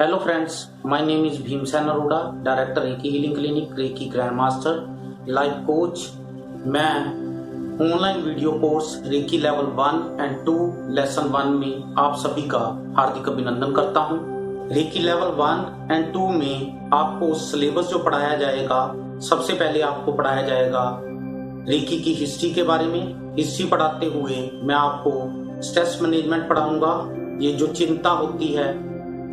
Hello friends, my name is Bhimsen Arora, Director Reiki Healing Clinic, Reiki Grandmaster, Life Coach। मैं online video course reiki level 1 and 2 lesson 1 में आप सभी का हार्दिक अभिनंदन करता हूं। रेकी लेवल 1 एंड 2 में आपको सिलेबस जो पढ़ाया जाएगा, सबसे पहले आपको पढ़ाया जाएगा रेकी की हिस्ट्री के बारे में। हिस्ट्री पढ़ाते हुए मैं आपको स्ट्रेस मैनेजमेंट पढ़ाऊंगा। ये जो चिंता होती है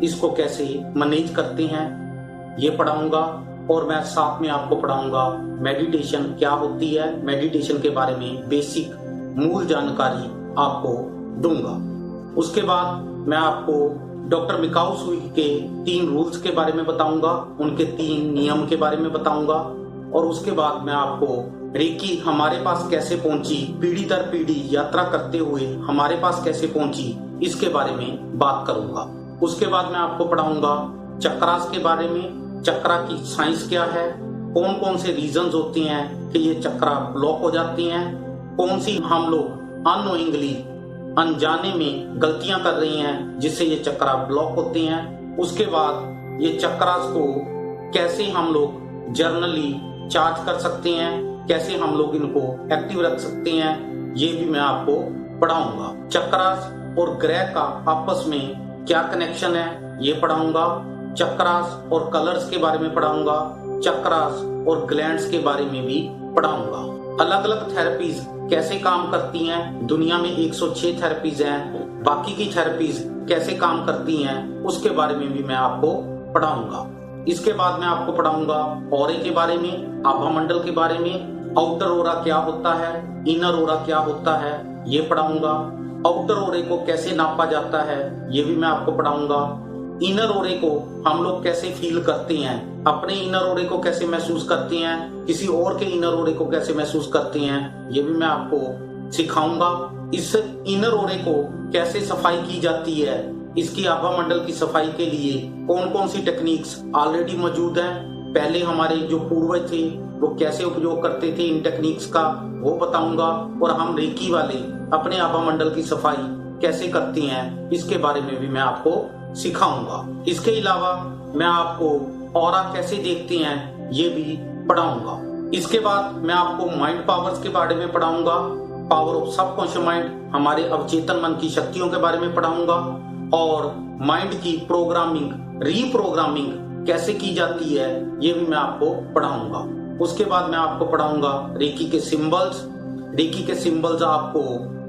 इसको कैसे मैनेज करते हैं ये पढ़ाऊंगा, और मैं साथ में आपको पढ़ाऊंगा मेडिटेशन क्या होती है। मेडिटेशन के बारे में बेसिक मूल जानकारी आपको दूंगा। उसके बाद मैं आपको डॉक्टर मिकाओ सुई के 3 रूल्स के बारे में बताऊंगा, उनके 3 नियम के बारे में बताऊंगा, और उसके बाद मैं आपको रेकी हमारे पास कैसे पहुंची, पीढ़ी दर पीढ़ी यात्रा करते हुए हमारे पास कैसे पहुंची, इसके बारे में बात करूंगा। उसके बाद मैं आपको पढ़ाऊंगा चक्रास के बारे में। चक्रा की साइंस क्या है, कौन कौन से रीजंस होते हैं कि ये चक्रा ब्लॉक हो जाती हैं, कौन सी हम लोग अननोइंगली अनजाने में गलतियां कर रही हैं जिससे ये चक्रा ब्लॉक होते हैं। उसके बाद ये चक्रास को कैसे हम लोग जर्नली चार्ज कर सकते हैं, कैसे हम लोग इनको एक्टिव रख सकते हैं, ये भी मैं आपको पढ़ाऊंगा। चक्रास और ग्रह का आपस में क्या कनेक्शन है ये पढ़ाऊंगा। चक्रास और कलर्स के बारे में पढ़ाऊंगा। चक्रास और ग्लैंड्स के बारे में भी पढ़ाऊंगा। अलग अलग थेरेपीज कैसे काम करती हैं, दुनिया में 106 थेरेपीज हैं, बाकी की थेरेपीज कैसे काम करती हैं उसके बारे में भी मैं आपको पढ़ाऊंगा। इसके बाद मैं आपको पढ़ाऊंगा ऑरे के बारे में, आभा मंडल के बारे में। आउटर ओरा क्या होता है, इनर ओरा क्या होता है ये पढ़ाऊंगा। आउटर ओरे को कैसे नापा जाता है ये भी मैं आपको पढ़ाऊंगा। इनर ओरे को हम लोग कैसे फील करते हैं, अपने इनर ओरे को कैसे महसूस करते हैं, किसी और के इनर ओरे को कैसे महसूस करते हैं ये भी मैं आपको सिखाऊंगा। इस इनर ओरे को कैसे सफाई की जाती है, इसकी आभा मंडल की सफाई के लिए कौन कौन सी टेक्निक्स ऑलरेडी मौजूद हैं, पहले हमारे जो पूर्वज थे वो कैसे उपयोग करते थे इन टेक्निक्स का वो बताऊंगा, और हम रेकी वाले अपने आभा मंडल की सफाई कैसे करते हैं इसके बारे में भी मैं आपको सिखाऊंगा। इसके अलावा मैं आपको ऑरा कैसे देखते हैं ये भी पढ़ाऊंगा। इसके बाद मैं आपको माइंड पावर्स के बारे में पढ़ाऊंगा। पावर ऑफ सबकॉन्शियस माइंड, हमारे अवचेतन मन की शक्तियों के बारे में पढ़ाऊंगा, और माइंड की प्रोग्रामिंग रीप्रोग्रामिंग कैसे की जाती है ये भी मैं आपको पढ़ाऊंगा। उसके बाद मैं आपको पढ़ाऊंगा रेकी के सिंबल्स। रेकी के सिंबल्स आपको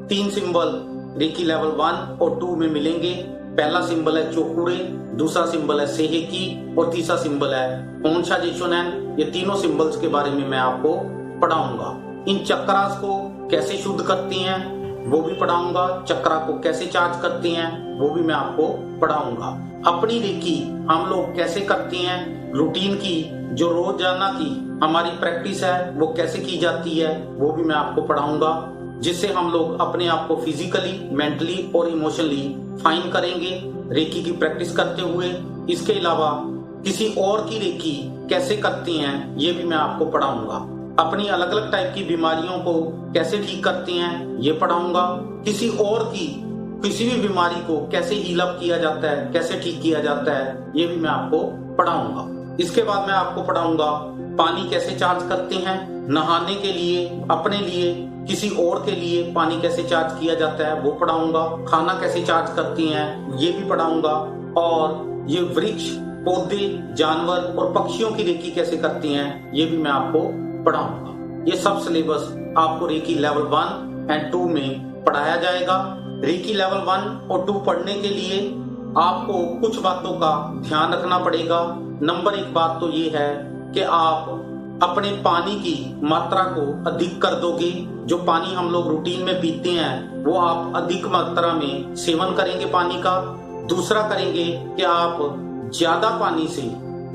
3 सिंबल रेकी लेवल 1 और 2 में मिलेंगे। पहला सिंबल है चोकुरे, दूसरा सिंबल है सेहेकी, और तीसरा सिंबल है होन्शा जिशोनेन। ये तीनों सिंबल्स के बारे में मैं आपको पढ़ाऊंगा। इन चक्रास को कैसे शुद्ध करती हैं वो भी पढ़ाऊंगा। चक्रा को कैसे चार्ज करती हैं वो भी मैं आपको पढ़ाऊंगा। अपनी रेकी हम लोग कैसे करते हैं, रूटीन की जो रोजाना की हमारी प्रैक्टिस है वो कैसे की जाती है वो भी मैं आपको पढ़ाऊंगा, जिससे हम लोग अपने आप को फिजिकली, मेंटली और इमोशनली फाइन करेंगे रेकी की प्रैक्टिस करते हुए। इसके अलावा किसी और की रेकी कैसे करती हैं ये भी मैं आपको पढ़ाऊंगा। अपनी अलग अलग टाइप की बीमारियों को कैसे ठीक करती हैं ये पढ़ाऊंगा। किसी और की किसी भी बीमारी को कैसे हील अप किया जाता है, कैसे ठीक किया जाता है ये भी मैं आपको पढ़ाऊंगा। इसके बाद मैं आपको पढ़ाऊंगा पानी कैसे चार्ज करते हैं, नहाने के लिए, अपने लिए, किसी और के लिए पानी कैसे चार्ज किया जाता है वो पढ़ाऊंगा। खाना कैसे चार्ज करती हैं ये भी पढ़ाऊंगा, और ये वृक्ष, पौधे, जानवर और पक्षियों की रेकी कैसे करती हैं ये भी मैं आपको पढ़ाऊंगा। ये सब सिलेबस आपको रेकी लेवल 1 एंड 2 में पढ़ाया जाएगा। रेकी लेवल 1 और 2 पढ़ने के लिए आपको कुछ बातों का ध्यान रखना पड़ेगा। नंबर 1 बात तो ये है कि आप अपने पानी की मात्रा को अधिक कर दोगे। जो पानी हम लोग रूटीन में पीते हैं वो आप अधिक मात्रा में सेवन करेंगे पानी का। दूसरा करेंगे कि आप ज्यादा पानी से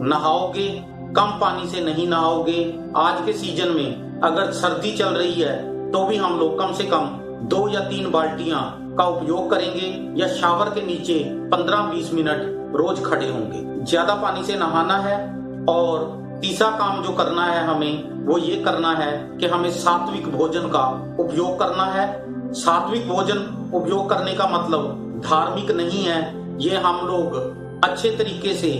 नहाओगे, कम पानी से नहीं नहाओगे। आज के सीजन में अगर सर्दी चल रही है तो भी हम लोग कम से कम 2 या 3 बाल्टियां का उपयोग करेंगे, या शावर के नीचे 15-20 मिनट रोज खड़े होंगे। ज्यादा पानी से नहाना है। और तीसरा काम जो करना है हमें वो ये करना है कि हमें सात्विक भोजन का उपयोग करना है। सात्विक भोजन उपयोग करने का मतलब धार्मिक नहीं है, ये हम लोग अच्छे तरीके से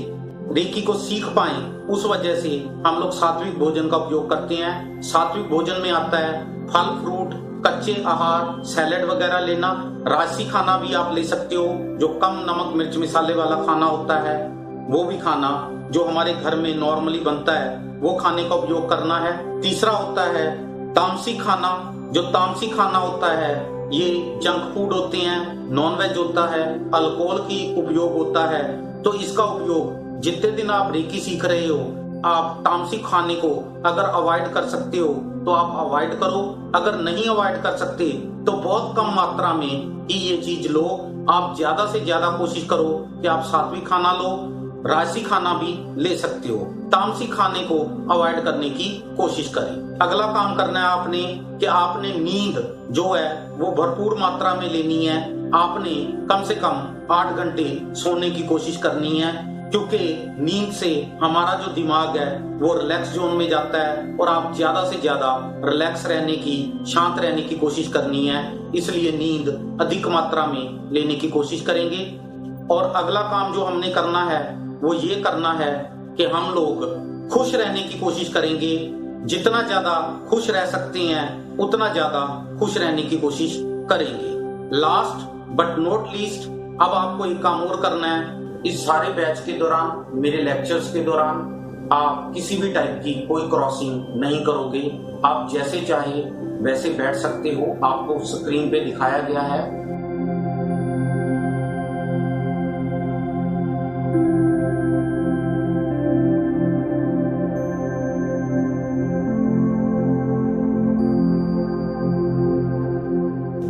रेकी को सीख पाए, उस वजह से हम लोग सात्विक भोजन का उपयोग करते हैं। सात्विक भोजन में आता है फल फ्रूट, कच्चे आहार, सैलेड वगैरह लेना। राजसी खाना भी आप ले सकते हो, जो कम नमक मिर्च मसाले वाला खाना होता है वो भी खाना, जो हमारे घर में नॉर्मली बनता है वो खाने का उपयोग करना है। तीसरा होता है तामसिक खाना। जो तामसिक खाना होता है ये जंक फूड होते हैं, नॉनवेज होता है, अल्कोहल की उपयोग होता है। तो इसका उपयोग जितने दिन आप रेकी सीख रहे हो, आप तामसिक खाने को अगर अवॉइड कर सकते हो तो आप अवॉइड करो। अगर नहीं अवॉइड कर सकते तो बहुत कम मात्रा में ही ये चीज लो। आप ज्यादा से ज्यादा कोशिश करो कि आप सात्विक खाना लो, राजसी खाना भी ले सकते हो। तामसिक खाने को अवॉइड करने की कोशिश करें। अगला काम करना है आपने कि आपने नींद जो है वो भरपूर मात्रा में लेनी है। आपने कम से कम 8 घंटे सोने की कोशिश करनी है, क्योंकि नींद से हमारा जो दिमाग है वो रिलैक्स जोन में जाता है और आप ज्यादा से ज्यादा रिलैक्स रहने की, शांत रहने की कोशिश करनी है। इसलिए नींद अधिक मात्रा में लेने की कोशिश करेंगे। और अगला काम जो हमने करना है वो ये करना है कि हम लोग खुश रहने की कोशिश करेंगे। जितना ज्यादा खुश रह सकते हैं उतना ज्यादा खुश रहने की कोशिश करेंगे। लास्ट बट नॉट लीस्ट, अब आपको एक काम और करना है। इस सारे बैच के दौरान, मेरे लेक्चर्स के दौरान आप किसी भी टाइप की कोई क्रॉसिंग नहीं करोगे। आप जैसे चाहे वैसे बैठ सकते हो, आपको स्क्रीन पे दिखाया गया है।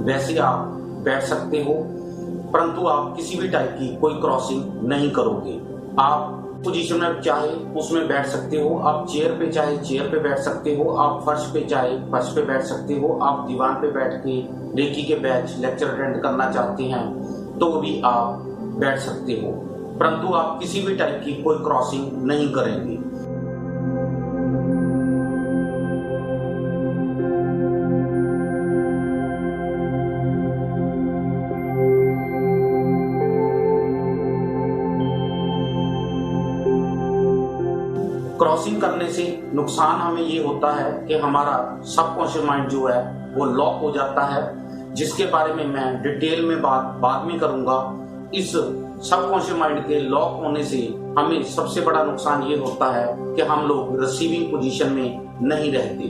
वैसे आप बैठ सकते हो, परंतु आप किसी भी टाइप की कोई क्रॉसिंग नहीं करोगे। आप पोजीशन में चाहे उसमें बैठ सकते हो, आप चेयर पे चाहे चेयर पे बैठ सकते हो, आप फर्श पे चाहे फर्श पे बैठ सकते हो, आप दीवान पे बैठ के रेकी के बैच लेक्चर अटेंड करना चाहते हैं तो भी आप बैठ सकते हो, परंतु आप किसी भी टाइप की कोई क्रॉसिंग नहीं करेंगे। क्रॉसिंग करने से नुकसान हमें ये होता है कि हमारा सबकॉन्शियस माइंड जो है वो लॉक हो जाता है, जिसके बारे में मैं डिटेल में बात बाद में करूंगा। इस सबकॉन्शियस माइंड के लॉक होने से हमें सबसे बड़ा नुकसान ये होता है कि हम लोग रिसीविंग पोजीशन में नहीं रहते।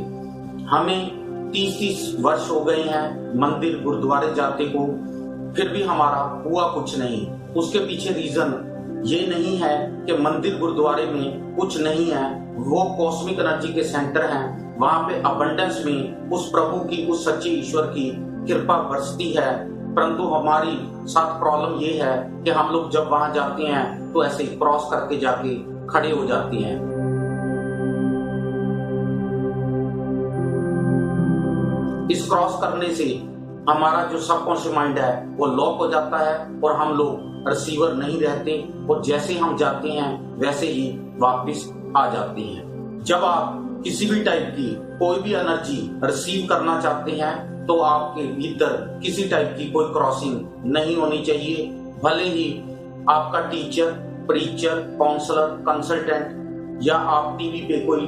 हमें 30-30 वर्ष हो गए हैं मंदिर गुरुद्वारे जाते को, फिर भी हमारा हुआ कुछ नहीं। उसके पीछे रीजन ये नहीं है कि मंदिर गुरुद्वारे में कुछ नहीं है, वो कॉस्मिक एनर्जी के सेंटर हैं। वहां पे अबंडेंस में उस प्रभु की, उस सच्चे ईश्वर की कृपा बरसती है, परंतु हमारी साथ प्रॉब्लम ये है कि हम लोग जब वहां जाते हैं तो ऐसे क्रॉस करके जाके खड़े हो जाते हैं। इस क्रॉस करने से हमारा जो सबकॉन्शियस माइंड है वो लॉक हो जाता है और हम लोग रिसीवर नहीं रहते, और जैसे हम जाते हैं वैसे ही वापस आ जाते हैं। जब आप किसी भी टाइप की कोई भी एनर्जी रिसीव करना चाहते हैं तो आपके भीतर किसी टाइप की कोई क्रॉसिंग नहीं होनी चाहिए। भले ही आपका टीचर, प्रीचर, काउंसलर, कंसल्टेंट या आप टीवी पे कोई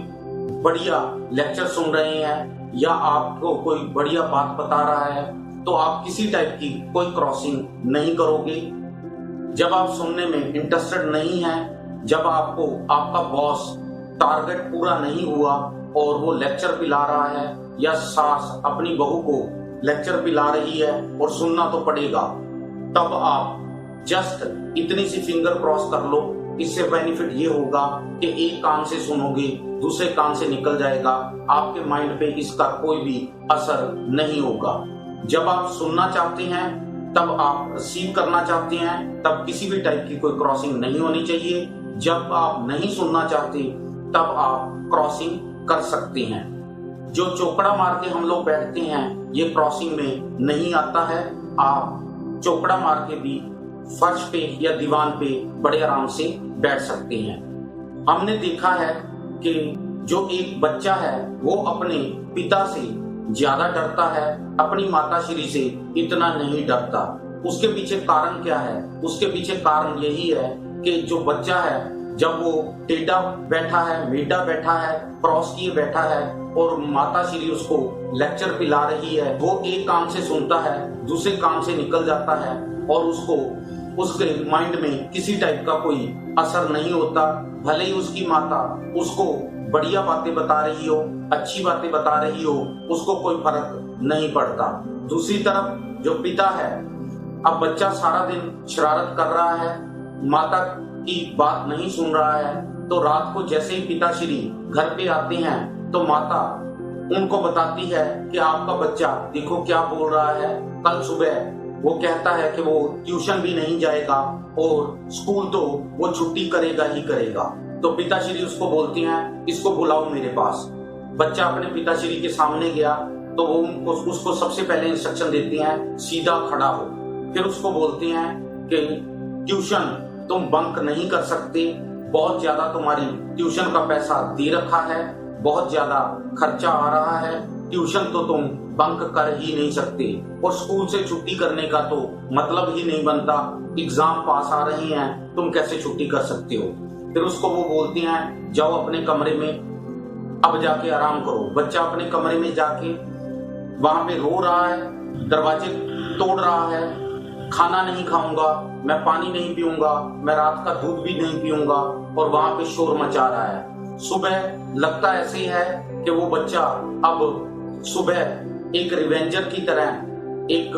बढ़िया लेक्चर सुन रहे हैं या आपको कोई बढ़िया बात बता रहा है, तो आप किसी टाइप की कोई क्रॉसिंग नहीं करोगे। जब आप सुनने में इंटरेस्टेड नहीं है, जब आपको आपका बॉस टारगेट पूरा नहीं हुआ और वो लेक्चर पिला रहा है, या सास अपनी बहू को लेक्चर पिला रही है और सुनना तो पड़ेगा, तब आप जस्ट इतनी सी फिंगर क्रॉस कर लो। इससे बेनिफिट ये होगा कि एक कान से सुनोगे, दूसरे कान से निकल जाएगा, आपके माइंड पे इसका कोई भी असर नहीं होगा। जब आप सुनना चाहते हैं, तब आप रिसीव करना चाहते हैं, तब किसी भी टाइप की कोई क्रॉसिंग नहीं होनी चाहिए। जब आप नहीं सुनना चाहते तब आप क्रॉसिंग कर सकते हैं। जो चौकड़ा मार के हम लोग बैठते हैं ये क्रॉसिंग में नहीं आता है। आप चौकड़ा मार के भी फर्श पे या दीवान पे बड़े आराम से बैठ सकते हैं। हमने देखा है कि जो एक बच्चा है वो अपने पिता से ज्यादा डरता है, अपनी माता श्री से इतना नहीं डरता। उसके पीछे कारण क्या है? उसके पीछे कारण यही है कि जो बच्चा है जब वो टेढ़ा बैठा है, मेढ़ा बैठा है, क्रॉस किए बैठा है और माता श्री उसको लेक्चर पिला रही है, वो एक कान से सुनता है, दूसरे कान से निकल जाता है और उसको उसके माइंड में किसी टाइप का कोई असर नहीं होता। भले ही उसकी माता उसको बढ़िया बातें बता रही हो, अच्छी बातें बता रही हो, उसको कोई फर्क नहीं पड़ता। दूसरी तरफ जो पिता है, अब बच्चा सारा दिन शरारत कर रहा है, माता की बात नहीं सुन रहा है, तो रात को जैसे ही पिताश्री घर पे आते हैं तो माता उनको बताती है कि आपका बच्चा देखो क्या बोल रहा है, कल सुबह वो कहता है कि वो ट्यूशन भी नहीं जाएगा और स्कूल तो वो छुट्टी करेगा ही करेगा। तो पिताश्री उसको बोलती हैं इसको बुलाओ मेरे पास। बच्चा अपने पिताश्री के सामने गया तो वो उसको सबसे पहले इंस्ट्रक्शन देती हैं सीधा खड़ा हो। फिर उसको बोलती हैं कि ट्यूशन तुम बंक नहीं कर सकते, बहुत ज्यादा तुम्हारी ट्यूशन का पैसा दे रखा है, बहुत ज्यादा खर्चा आ रहा है, ट्यूशन तो तुम बंक कर ही नहीं सकते और स्कूल से छुट्टी करने का तो मतलब ही नहीं बनता, एग्जाम पास आ रही हैं, तुम कैसे छुट्टी कर सकते हो। फिर उसको वो बोलती हैं जाओ अपने कमरे में, अब जाके आराम करो। बच्चा अपने कमरे में जाके वहां पे रो रहा है, दरवाजे तोड़ रहा है, खाना नहीं खाऊंगा, मैं पानी नहीं पीऊंगा, मैं रात का दूध भी नहीं पीऊंगा और वहां पे शोर मचा रहा है। सुबह लगता ऐसे है कि वो बच्चा अब सुबह एक रिवेंजर की तरह एक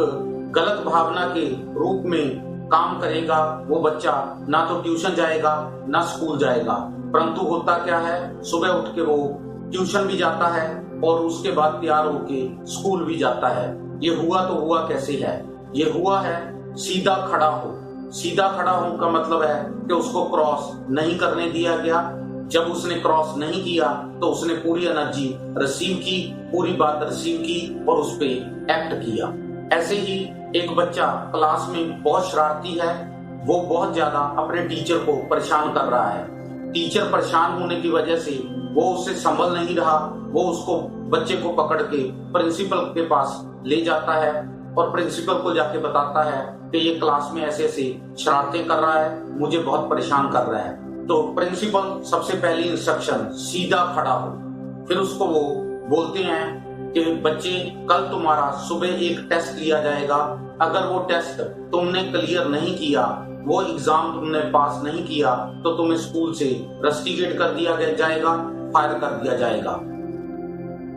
गलत भावना के रूप में काम करेगा। वो बच्चा ना तो ट्यूशन जाएगा ना स्कूल जाएगा, परंतु होता क्या है सुबह उठ के वो ट्यूशन भी जाता है और उसके बाद तैयार होके स्कूल भी जाता है। ये हुआ तो हुआ कैसे है? ये हुआ है सीधा खड़ा हो। सीधा खड़ा हो का मतलब है कि उसको क्रॉस नहीं करने दिया गया। जब उसने क्रॉस नहीं किया तो उसने पूरी एनर्जी रिसीव की, पूरी बात रिसीव की और उस पे एक्ट किया। ऐसे ही एक बच्चा क्लास में बहुत शरारती है, वो बहुत ज्यादा अपने टीचर को परेशान कर रहा है। टीचर परेशान होने की वजह से वो उससे संभल नहीं रहा, वो उसको बच्चे को पकड़ के प्रिंसिपल के पास ले जाता है और प्रिंसिपल को जाके बताता है कि ये क्लास में ऐसे ऐसे शरारतें कर रहा है, मुझे बहुत परेशान कर रहा है। तो प्रिंसिपल सबसे पहली इंस्ट्रक्शन सीधा खड़ा हो। फिर उसको वो बोलते हैं कि बच्चे कल तुम्हारा सुबह एक टेस्ट लिया जाएगा, अगर वो टेस्ट तुमने क्लियर नहीं किया, वो एग्जाम तुमने पास नहीं किया तो तुम्हें स्कूल से रस्टिकेट कर दिया जाएगा, फायर कर दिया जाएगा।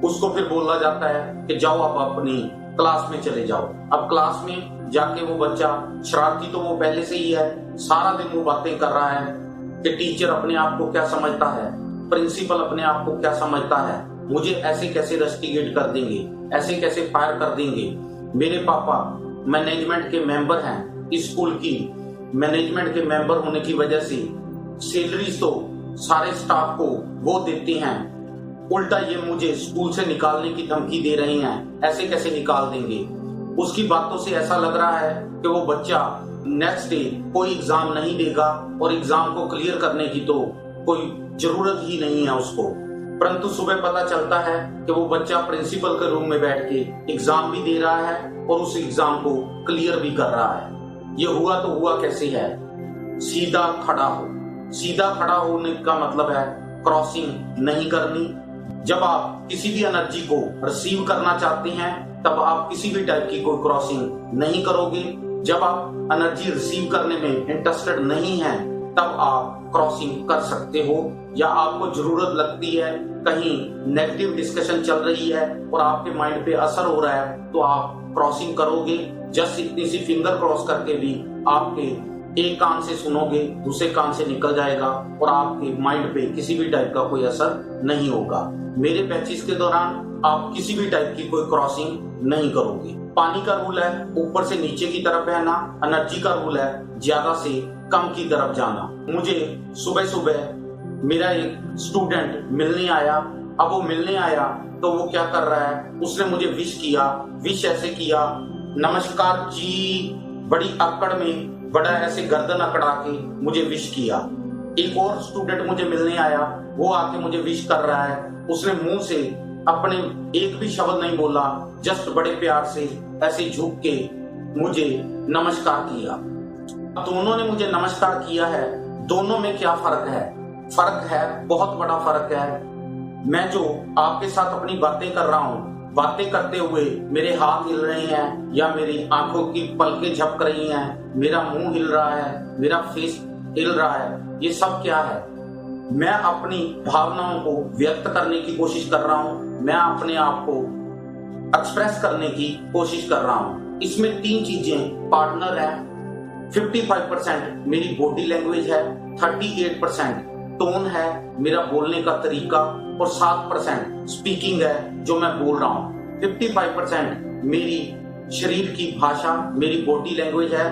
उसको फिर बोला जाता है कि जाओ आप अपनी क्लास में चले जाओ। अब क्लास में जाके वो बच्चा शरारती तो वो पहले से ही है, सारा दिन वो बातें कर रहा है कि टीचर अपने आप को क्या समझता है, प्रिंसिपल अपने आप को क्या समझता है, मुझे ऐसे कैसे रस्टिकेट कर देंगे, ऐसे कैसे फायर कर देंगे। मेरे पापा मैनेजमेंट के मेंबर हैं, इस स्कूल की मैनेजमेंट के मेंबर होने की वजह से सैलरीज तो सारे स्टाफ को वो देते हैं, उल्टा ये मुझे स्कूल से निकालने की धमकी दे रहे हैं, ऐसे कैसे निकाल देंगे। उसकी बातों से ऐसा लग रहा है कि वो बच्चा नेक्स्ट डे कोई एग्जाम नहीं देगा और एग्जाम को क्लियर करने की तो कोई जरूरत ही नहीं है उसको। परंतु सुबह पता चलता है कि वो बच्चा प्रिंसिपल के रूम में बैठ के एग्जाम भी दे रहा है और उस एग्जाम को क्लियर भी कर रहा है। ये हुआ तो हुआ कैसे है? सीधा खड़ा हो। सीधा खड़ा होने का मतलब है क्रॉसिंग नहीं करनी। जब आप किसी भी एनर्जी को रिसीव करना चाहते हैं तब आप किसी भी टाइप की कोई क्रॉसिंग नहीं करोगे। जब आप एनर्जी रिसीव करने में इंटरेस्टेड नहीं हैं तब आप क्रॉसिंग कर सकते हो, या आपको जरूरत लगती है, कहीं नेगेटिव डिस्कशन चल रही है और आपके माइंड पे असर हो रहा है तो आप क्रॉसिंग करोगे। जस्ट इतनी सी फिंगर क्रॉस करके भी आपके एक कान से सुनोगे, दूसरे कान से निकल जाएगा और आपके माइंड पे किसी भी टाइप का कोई असर नहीं होगा। मेरे बैचेस के दौरान आप किसी भी टाइप की कोई क्रॉसिंग नहीं करोगे। पानी का रूल है ऊपर से नीचे की तरफ बहना, एनर्जी का रूल है ज्यादा से कम की तरफ जाना। मुझे सुबह सुबह मेरा एक स्टूडेंट मिलने आया। अब वो मिलने आया तो वो क्या कर रहा है, उसने मुझे विश किया। विश ऐसे किया, नमस्कार जी, बड़ी अकड़ में बड़ा ऐसे गर्दन अकड़ा के मुझे विश किया। एक और स्टूडेंट मुझे मिलने आया, वो आके मुझे विश कर रहा है। उसने मुंह से अपने एक भी शब्द नहीं बोला, जस्ट बड़े प्यार से ऐसे झुक के मुझे नमस्कार किया। दोनों ने मुझे नमस्कार किया है, दोनों में क्या फर्क है? फर्क है, बहुत बड़ा फर्क है। मैं जो आपके साथ अपनी बातें कर रहा हूँ, बातें करते हुए मेरे हाथ हिल रहे हैं या मेरी आंखों की पलकें झपक रही हैं, मेरा मुंह हिल रहा है, मेरा फेस हिल रहा है, ये सब क्या है? मैं अपनी भावनाओं को व्यक्त करने की कोशिश कर रहा हूँ, मैं अपने आप को एक्सप्रेस करने की कोशिश कर रहा हूँ। इसमें 3 चीजें पार्टनर है। 55% मेरी बॉडी लैंग्वेज है, 38% टोन है, मेरा बोलने का तरीका, और 7% स्पीकिंग है जो मैं बोल रहा हूँ। 55% मेरी शरीर की भाषा, मेरी बॉडी लैंग्वेज है,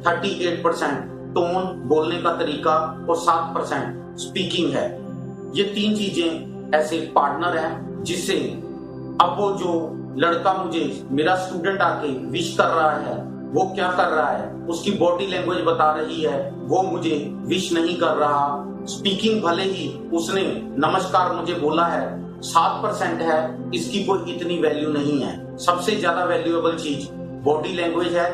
38% टोन, बोलने का तरीका, और 7% स्पीकिंग है। ये 3 चीजें ऐसे पार्टनर हैं जिससे अब वो जो लड़का मुझे, मेरा स्टूडेंट आके विश कर रहा है, वो क्या कर रहा है? उसकी बॉडी लैंग्वेज बता रही है वो मुझे विश नहीं कर रहा। स्पीकिंग भले ही उसने नमस्कार मुझे बोला है, 7% है, इसकी कोई इतनी वैल्यू नहीं है। सबसे ज्यादा वैल्यूएबल चीज बॉडी लैंग्वेज है,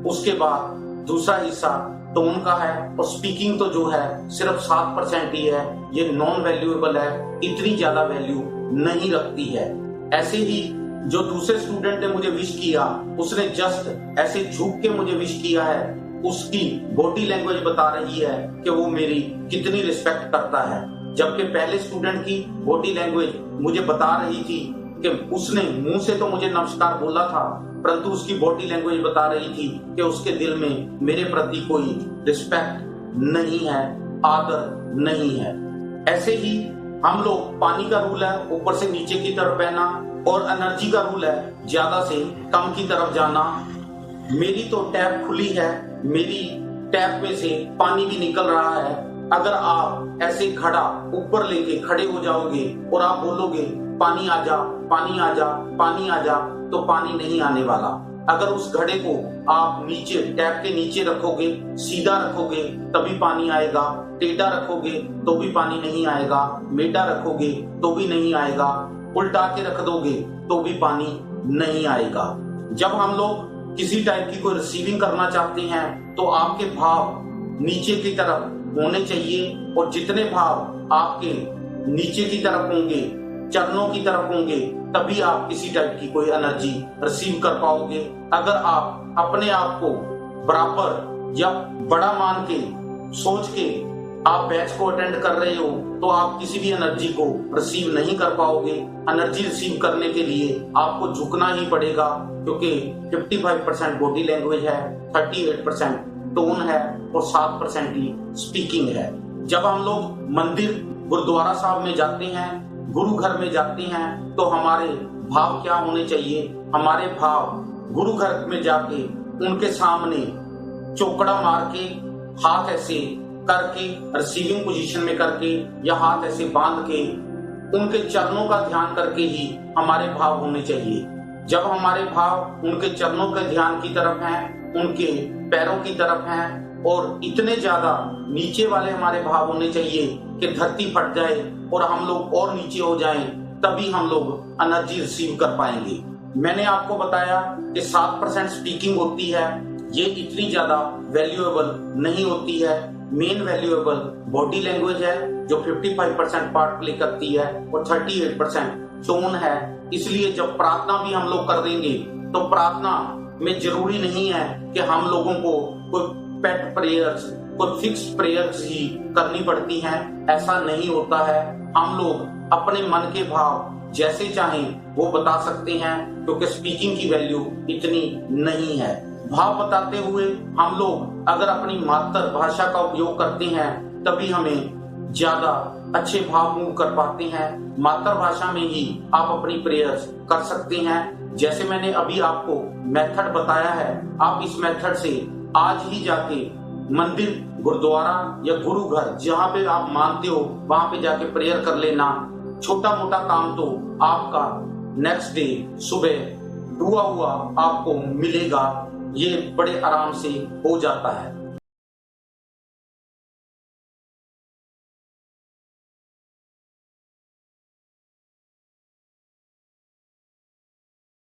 उसके बाद दूसरा हिस्सा टोन का है, और स्पीकिंग तो जो है सिर्फ 7% ही है। ये नॉन वैल्यूएबल है, इतनी ज्यादा वैल्यू नहीं रखती है। ऐसे ही जो दूसरे स्टूडेंट ने मुझे विश किया, उसने जस्ट ऐसे झुक के मुझे विश किया है, उसकी बॉडी लैंग्वेज बता रही है कि वो मेरी कितनी रिस्पेक्ट करता है। जबकि पहले स्टूडेंट की बॉडी लैंग्वेज मुझे बता रही थी कि उसने मुंह से तो मुझे नमस्कार बोला था, परंतु उसकी बॉडी लैंग्वेज बता रही थी कि उसके दिल में मेरे प्रति कोई रिस्पेक्ट नहीं है, आदर नहीं है। ऐसे ही हम लोग, पानी का रूल है ऊपर से नीचे की तरफ बहना, और एनर्जी का रूल है ज्यादा से कम की तरफ जाना। मेरी तो टैप खुली है, मेरी टैप में से पानी भी निकल रहा है। अगर आप ऐसे खड़ा ऊपर लेके खड़े हो जाओगे और आप बोलोगे पानी आ जा, पानी आ जा, पानी आ जा, तो पानी नहीं आने वाला। अगर उस घड़े को आप नीचे, टैप के नीचे रखोगे, सीधा रखोगे तभी पानी आएगा, टेढ़ा रखोगे तो भी पानी नहीं आएगा, मेढ़ा रखोगे तो भी नहीं आएगा, उल्टा के रख दोगे तो भी पानी नहीं आएगा। जब हम लोग किसी टाइप की कोई रिसीविंग करना चाहते हैं तो आपके भाव नीचे की तरफ होने चाहिए, और जितने भाव आपके नीचे की तरफ होंगे, चरणों की तरफ होंगे, तभी आप किसी टाइप की कोई एनर्जी रिसीव कर पाओगे। अगर आप अपने आप को बराबर या बड़ा मान के, सोच के आप बैच को अटेंड कर रहे हो, तो आप किसी भी एनर्जी को रिसीव नहीं कर पाओगे। एनर्जी रिसीव करने के लिए आपको झुकना ही पड़ेगा, क्योंकि 55% बॉडी लैंग्वेज है, 38% टोन है, और 7% ही स्पीकिंग है। जब हम लोग मंदिर, गुरुद्वारा साहब में जाते हैं, गुरु घर में जाते हैं, तो हमारे भाव क्या होने चाहिए? हमारे भाव गुरु घर में जाके उनके सामने चौकड़ा मार के, हाथ ऐसे करके, रिसीविंग पोजीशन में करके, या हाथ ऐसे बांध के, उनके चरणों का ध्यान करके ही हमारे भाव होने चाहिए। जब हमारे भाव उनके चरणों के ध्यान की तरफ हैं, उनके पैरों की तरफ हैं, और इतने ज्यादा नीचे वाले हमारे भाव होने चाहिए कि धरती फट जाए और हम लोग और नीचे हो जाएं, तभी हम लोग एनर्जी रिसीव कर पाएंगे। मैंने आपको बताया कि 7% स्पीकिंग होती है, ये इतनी ज्यादा वैल्यूएबल नहीं होती है। मेन वैल्यूएबल बॉडी लैंग्वेज है जो 55% पार्ट प्ले करती है, और 38% टोन है। इसलिए जब प्रार्थना भी हम लोग कर देंगे, तो प्रार्थना में जरूरी नहीं है कि हम लोगों को कोई पेट प्रेयर्स, कोई फिक्स प्रेयर्स ही करनी पड़ती हैं। ऐसा नहीं होता है। हम लोग अपने मन के भाव जैसे चाहें वो बता सकते हैं, क्योंकि स्पीकिंग की वैल्यू इतनी नहीं है। भाव बताते हुए हम लोग अगर अपनी मातृभाषा का उपयोग करते हैं, तभी हमें ज्यादा अच्छे भाव मूव कर पाते हैं। मातृभाषा में ही आप अपनी प्रेयर्स कर सकते हैं। जैसे मैंने अभी आपको मेथड बताया है, आप इस मेथड से आज ही जाके मंदिर, गुरुद्वारा या गुरु घर, जहाँ पे आप मानते हो वहां पे जाके प्रेयर कर लेना। छोटा मोटा काम तो आपका नेक्स्ट डे सुबह हुआ आपको मिलेगा, ये बड़े आराम से हो जाता है।